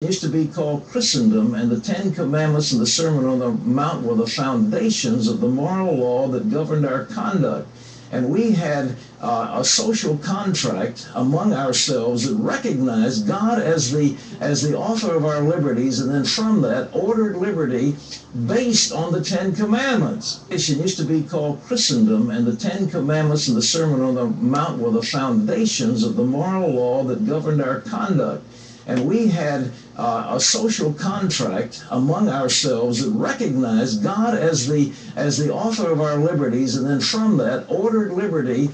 Used to be called Christendom, and the Ten Commandments and the Sermon on the Mount were the foundations of the moral law that governed our conduct. And we had a social contract among ourselves that recognized God as the author of our liberties, and then from that ordered liberty based on the Ten Commandments. It used to be called Christendom, and the Ten Commandments and the Sermon on the Mount were the foundations of the moral law that governed our conduct. And we had a social contract among ourselves that recognized God as the author of our liberties, and then from that ordered liberty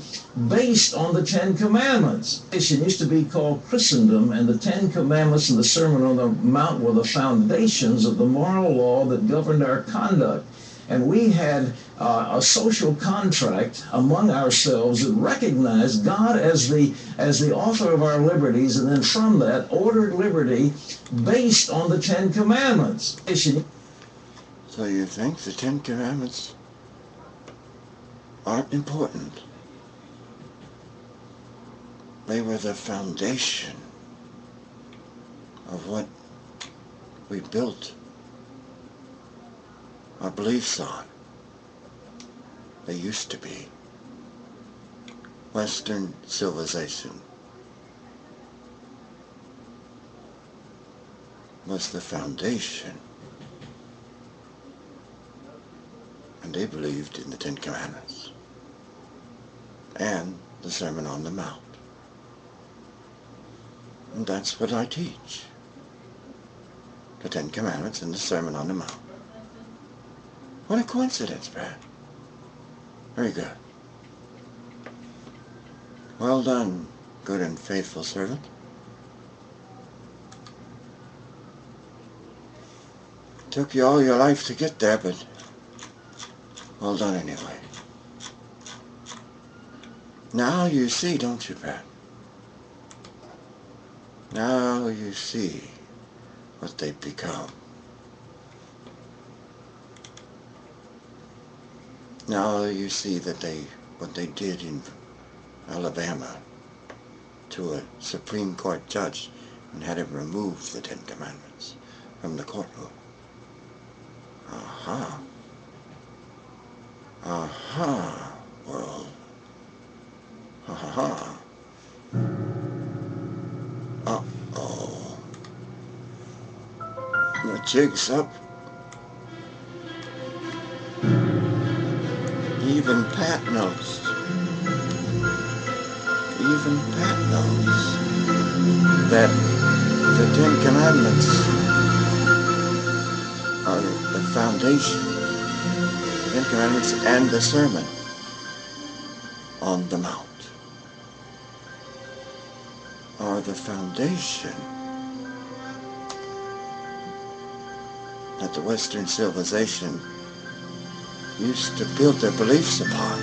based on the Ten Commandments. It used to be called Christendom, and the Ten Commandments and the Sermon on the Mount were the foundations of the moral law that governed our conduct. And we had a social contract among ourselves that recognized God as the author of our liberties, and then from that ordered liberty based on the Ten Commandments. So you think the Ten Commandments aren't important? They were the foundation of what we built our beliefs on. They used to be. Western civilization was the foundation, and they believed in the Ten Commandments and the Sermon on the Mount. And that's what I teach. The Ten Commandments and the Sermon on the Mount. What a coincidence, Brad. Very good. Well done, good and faithful servant. Took you all your life to get there, but well done anyway. Now you see, don't you, Brad? Now you see what they've become. Now you see that what they did in Alabama to a Supreme Court judge and had him remove the Ten Commandments from the courtroom. Aha. Aha, world. Ha. Uh-oh. The jig's up. Even Pat knows. Even Pat knows that the Ten Commandments are the foundation. The Ten Commandments and the Sermon on the Mount are the foundation that the Western civilization used to build their beliefs upon.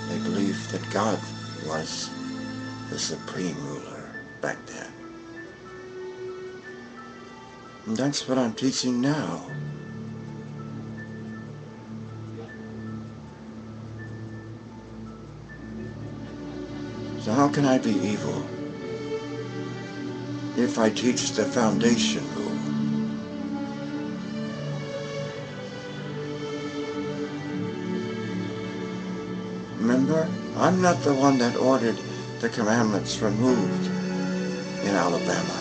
They believed that God was the supreme ruler back then. And that's what I'm teaching now. So how can I be evil if I teach the foundation rule? Remember, I'm not the one that ordered the commandments removed in Alabama.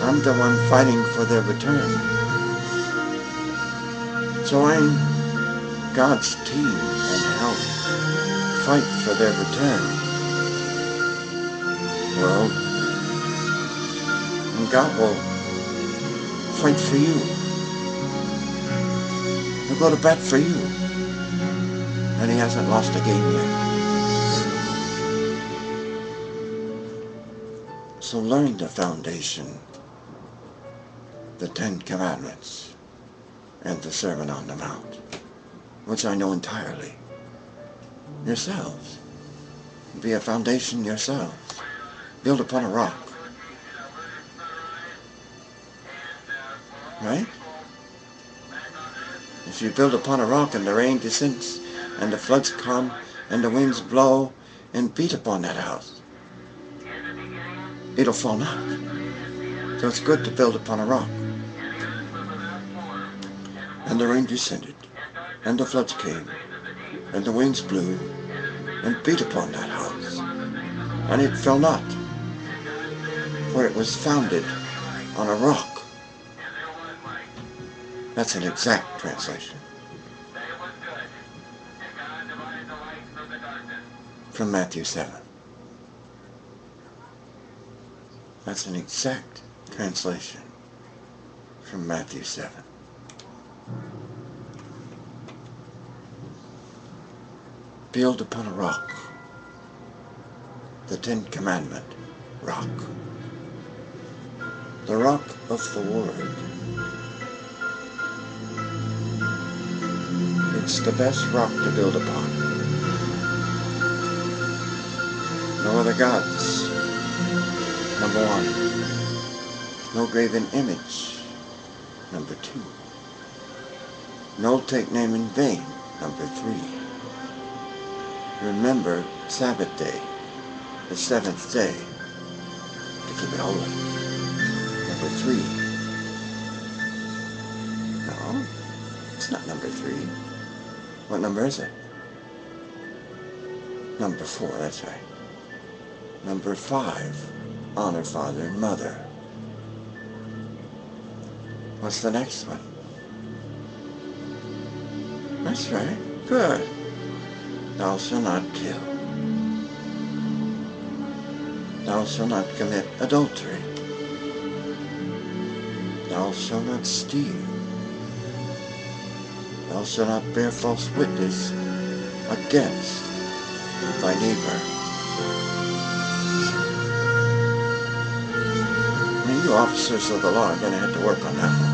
I'm the one fighting for their return. Join God's team and help fight for their return, world. And God will fight for you. He'll go to bat for you. And he hasn't lost a game yet. So learn the foundation, the Ten Commandments, and the Sermon on the Mount, which I know entirely. Yourselves. Be a foundation yourselves. Build upon a rock. Right? If you build upon a rock and the rain descends and the floods come and the winds blow and beat upon that house, it'll fall not. So it's good to build upon a rock. And the rain descended, and the floods came, and the winds blew, and beat upon that house. And it fell not, for it was founded on a rock. That's an exact translation from Matthew 7. That's an exact translation from Matthew 7. Build upon a rock. The Ten Commandment rock. The rock of the Word. It's the best rock to build upon. No other gods. Number 1. No graven image. Number 2. No take name in vain. Number 3. Remember Sabbath day, the 7th day, to keep it holy. Number 3. No, it's not number 3. What number is it? Number 4, that's right. Number 5, honor father and mother. What's the next one? That's right, good. Thou shalt not kill. Thou shalt not commit adultery. Thou shalt not steal. Thou shalt not bear false witness against thy neighbor. I mean, you officers of the law are going to have to work on that one.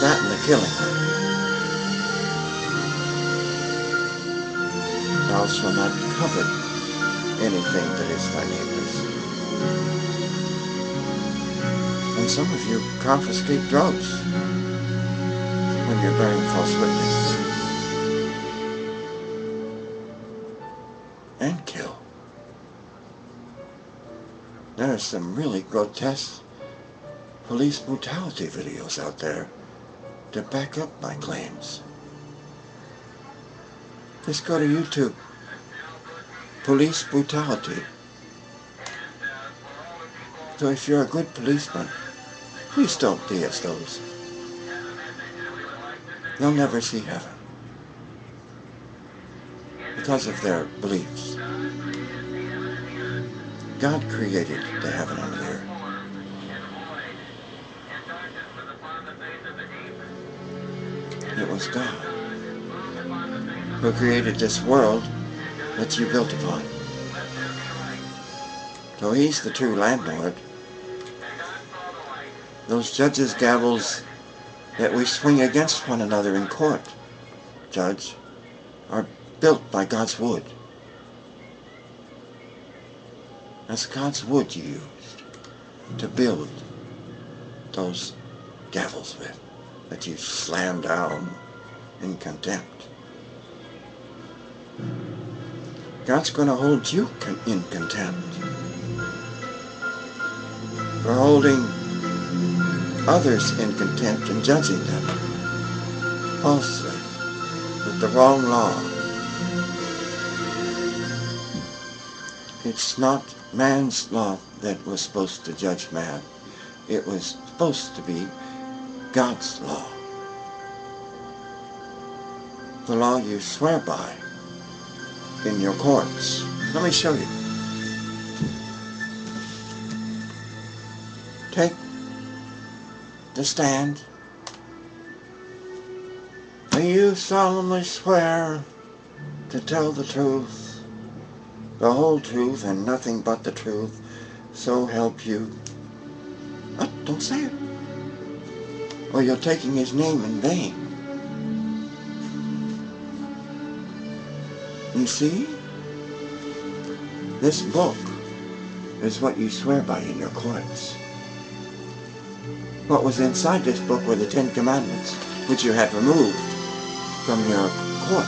That and the killing. Thou shalt not covet anything that is thy neighbor's. And some of you confiscate drugs when you're bearing false witness. And kill. There are some really grotesque police brutality videos out there to back up my claims. Just go to YouTube. Police brutality. So if you're a good policeman, please don't be as those. You'll never see heaven because of their beliefs. God created the heaven and the earth. It was God who created this world that you built upon. So he's the true landlord. Those judges' gavels that we swing against one another in court, Judge, are built by God's wood. That's God's wood you used to build those gavels with, that you slam down in contempt. God's going to hold you in contempt for holding others in contempt and judging them falsely with the wrong law. It's not man's law that was supposed to judge man. It was supposed to be God's law. The law you swear by in your courts. Let me show you. Take the stand. Do you solemnly swear to tell the truth, the whole truth, and nothing but the truth, so help you? Oh, don't say it, or you're taking his name in vain. You see? This book is what you swear by in your courts. What was inside this book were the 10 Commandments, which you had removed from your court.